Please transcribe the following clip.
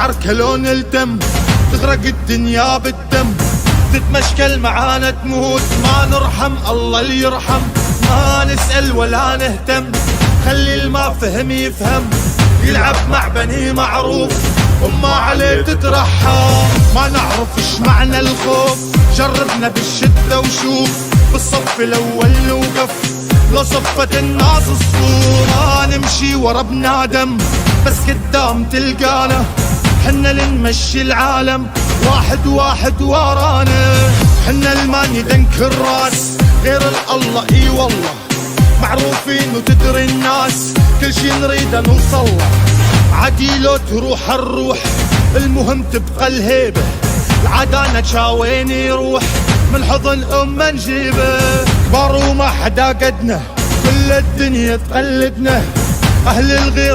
عركة لو نلتم تغرق الدنيا بالدم، تتمشكل معانا تموت ما نرحم الله اللي يرحم، ما نسأل ولا نهتم، خلي الما فهم يفهم، يلعب مع بني معروف وما عليه تترحم. ما نعرف ايش معنى الخوف، جربنا بالشدة وشوف، بالصف الاول نوقف لو صفت الناس الصور، ما نمشي ورا بنادم بس قدام تلقانا، حنا اللي نمشي العالم واحد واحد ورانا، حنا الماني دنك الراس غير الله اي والله، معروفين وتدري الناس كل شي نريده نوصله، عادي لو تروح الروح المهم تبقى الهيبة، العدانة شاوين يروح من حضن أمه نجيبه، كبار وما حدا قدنا كل الدنيا تقلدنا، أهل الغيرة